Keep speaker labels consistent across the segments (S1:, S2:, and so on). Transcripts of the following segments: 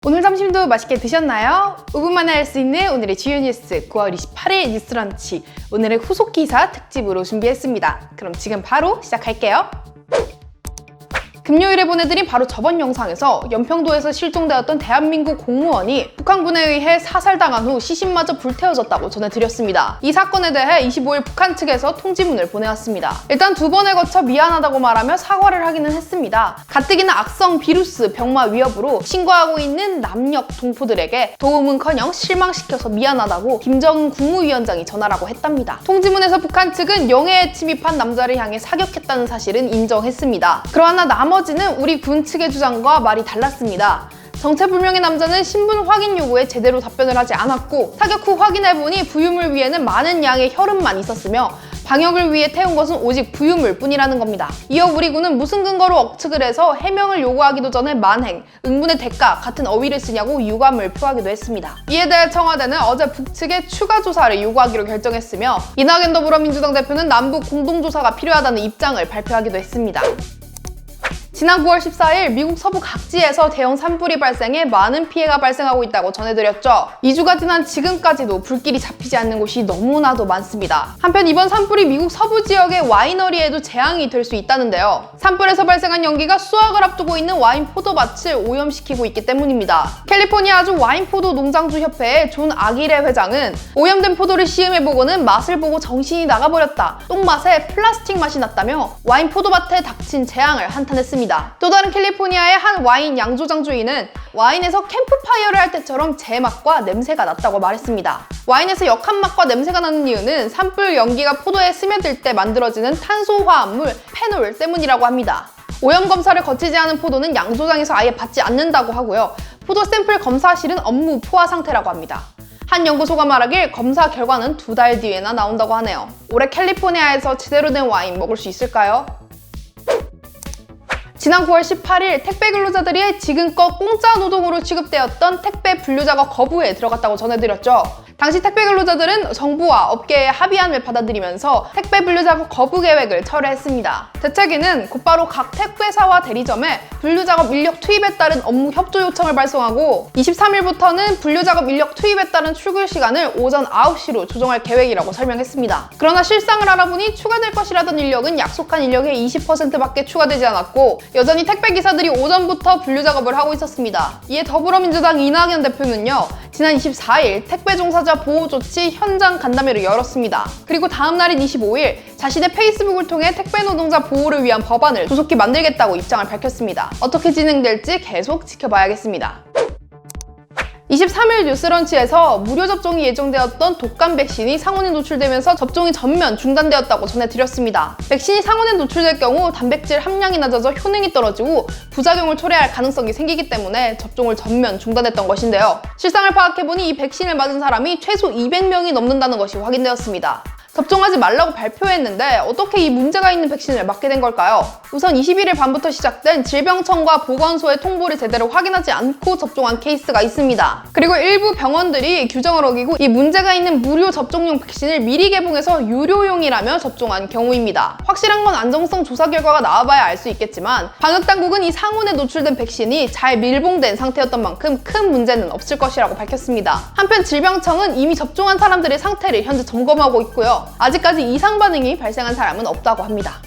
S1: 오늘 점심도 맛있게 드셨나요? 5분 만에 할 수 있는 오늘의 주요 뉴스 9월 28일 뉴스런치, 오늘의 후속 기사 특집으로 준비했습니다. 그럼 지금 바로 시작할게요. 금요일에 보내드린 바로 저번 영상에서 연평도에서 실종되었던 대한민국 공무원이 북한군에 의해 사살당한 후 시신마저 불태워졌다고 전해드렸습니다. 이 사건에 대해 25일 북한 측에서 통지문을 보내왔습니다. 일단 두 번에 거쳐 미안하다고 말하며 사과를 하기는 했습니다. 가뜩이나 악성 비루스 병마 위협으로 신고하고 있는 남녘 동포들에게 도움은커녕 실망시켜서 미안하다고 김정은 국무위원장이 전하라고 했답니다. 통지문에서 북한 측은 영해에 침입한 남자를 향해 사격했다는 사실은 인정했습니다. 그러나 나머지는 우리 군 측의 주장과 말이 달랐습니다. 정체불명의 남자는 신분 확인 요구에 제대로 답변을 하지 않았고, 사격 후 확인해보니 부유물 위에는 많은 양의 혈흔만 있었으며 방역을 위해 태운 것은 오직 부유물 뿐이라는 겁니다. 이어 우리 군은 무슨 근거로 억측을 해서 해명을 요구하기도 전에 만행, 응분의 대가 같은 어휘를 쓰냐고 유감을 표하기도 했습니다. 이에 대해 청와대는 어제 북측에 추가 조사를 요구하기로 결정했으며, 이낙연 더불어민주당 대표는 남북 공동조사가 필요하다는 입장을 발표하기도 했습니다. 지난 9월 14일 미국 서부 각지에서 대형 산불이 발생해 많은 피해가 발생하고 있다고 전해드렸죠. 2주가 지난 지금까지도 불길이 잡히지 않는 곳이 너무나도 많습니다. 한편 이번 산불이 미국 서부 지역의 와이너리에도 재앙이 될 수 있다는데요. 산불에서 발생한 연기가 수확을 앞두고 있는 와인 포도밭을 오염시키고 있기 때문입니다. 캘리포니아주 와인포도 농장주 협회의 존 아기레 회장은 오염된 포도를 시음해보고는 맛을 보고 정신이 나가버렸다, 똥맛에 플라스틱 맛이 났다며 와인 포도밭에 닥친 재앙을 한탄했습니다. 또 다른 캘리포니아의 한 와인 양조장 주인은 와인에서 캠프파이어를 할 때처럼 제 맛과 냄새가 났다고 말했습니다. 와인에서 역한 맛과 냄새가 나는 이유는 산불 연기가 포도에 스며들 때 만들어지는 탄소화합물 페놀 때문이라고 합니다. 오염 검사를 거치지 않은 포도는 양조장에서 아예 받지 않는다고 하고요. 포도 샘플 검사실은 업무 포화 상태라고 합니다. 한 연구소가 말하길 검사 결과는 2달 뒤에나 나온다고 하네요. 올해 캘리포니아에서 제대로 된 와인 먹을 수 있을까요? 지난 9월 18일 택배 근로자들이 지금껏 공짜 노동으로 취급되었던 택배 분류 작업 거부에 들어갔다고 전해드렸죠. 당시 택배 근로자들은 정부와 업계의 합의안을 받아들이면서 택배 분류 작업 거부 계획을 철회했습니다. 대책위는 곧바로 각 택배사와 대리점에 분류 작업 인력 투입에 따른 업무 협조 요청을 발송하고 23일부터는 분류 작업 인력 투입에 따른 출근 시간을 오전 9시로 조정할 계획이라고 설명했습니다. 그러나 실상을 알아보니 추가될 것이라던 인력은 약속한 인력의 20%밖에 추가되지 않았고, 여전히 택배 기사들이 오전부터 분류 작업을 하고 있었습니다. 이에 더불어민주당 이낙연 대표는요, 지난 24일 택배 종사자 보호 조치 현장 간담회를 열었습니다. 그리고 다음 날인 25일 자신의 페이스북을 통해 택배 노동자 보호를 위한 법안을 조속히 만들겠다고 입장을 밝혔습니다. 어떻게 진행될지 계속 지켜봐야겠습니다. 23일 뉴스런치에서 무료 접종이 예정되었던 독감 백신이 상온에 노출되면서 접종이 전면 중단되었다고 전해드렸습니다. 백신이 상온에 노출될 경우 단백질 함량이 낮아져 효능이 떨어지고 부작용을 초래할 가능성이 생기기 때문에 접종을 전면 중단했던 것인데요. 실상을 파악해보니 이 백신을 맞은 사람이 최소 200명이 넘는다는 것이 확인되었습니다. 접종하지 말라고 발표했는데 어떻게 이 문제가 있는 백신을 맞게 된 걸까요? 우선 21일 밤부터 시작된 질병청과 보건소의 통보를 제대로 확인하지 않고 접종한 케이스가 있습니다. 그리고 일부 병원들이 규정을 어기고 이 문제가 있는 무료 접종용 백신을 미리 개봉해서 유료용이라며 접종한 경우입니다. 확실한 건 안정성 조사 결과가 나와봐야 알 수 있겠지만, 방역당국은 이 상온에 노출된 백신이 잘 밀봉된 상태였던 만큼 큰 문제는 없을 것이라고 밝혔습니다. 한편 질병청은 이미 접종한 사람들의 상태를 현재 점검하고 있고요. 아직까지 이상 반응이 발생한 사람은 없다고 합니다.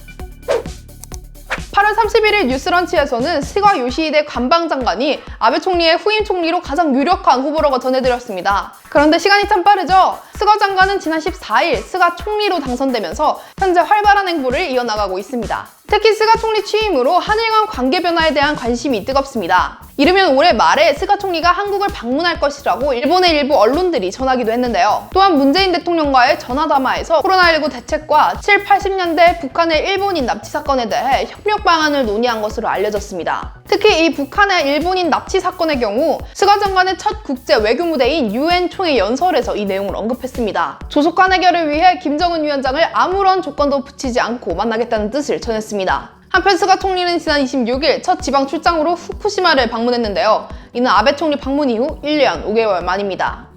S1: 8월 31일 뉴스런치에서는 스가 요시히데 관방장관이 아베 총리의 후임 총리로 가장 유력한 후보라고 전해드렸습니다. 그런데 시간이 참 빠르죠? 스가 장관은 지난 14일 스가 총리로 당선되면서 현재 활발한 행보를 이어나가고 있습니다. 특히 스가 총리 취임으로 한일 간 관계 변화에 대한 관심이 뜨겁습니다. 이르면 올해 말에 스가 총리가 한국을 방문할 것이라고 일본의 일부 언론들이 전하기도 했는데요. 또한 문재인 대통령과의 전화담화에서 코로나19 대책과 7, 80년대 북한의 일본인 납치 사건에 대해 협력 방안을 논의한 것으로 알려졌습니다. 특히 이 북한의 일본인 납치 사건의 경우 스가 장관의 첫 국제 외교 무대인 UN 총회 연설에서 이 내용을 언급했습니다. 조속한 해결을 위해 김정은 위원장을 아무런 조건도 붙이지 않고 만나겠다는 뜻을 전했습니다. 한편 스가 총리는 지난 26일 첫 지방 출장으로 후쿠시마를 방문했는데요. 이는 아베 총리 방문 이후 1년 5개월 만입니다.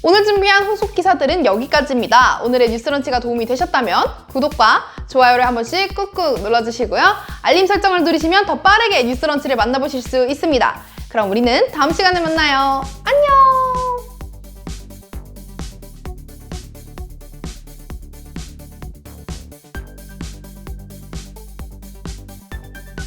S1: 오늘 준비한 후속 기사들은 여기까지입니다. 오늘의 뉴스런치가 도움이 되셨다면 구독과 좋아요를 한 번씩 꾹꾹 눌러주시고요. 알림 설정을 누르시면 더 빠르게 뉴스런치를 만나보실 수 있습니다. 그럼 우리는 다음 시간에 만나요.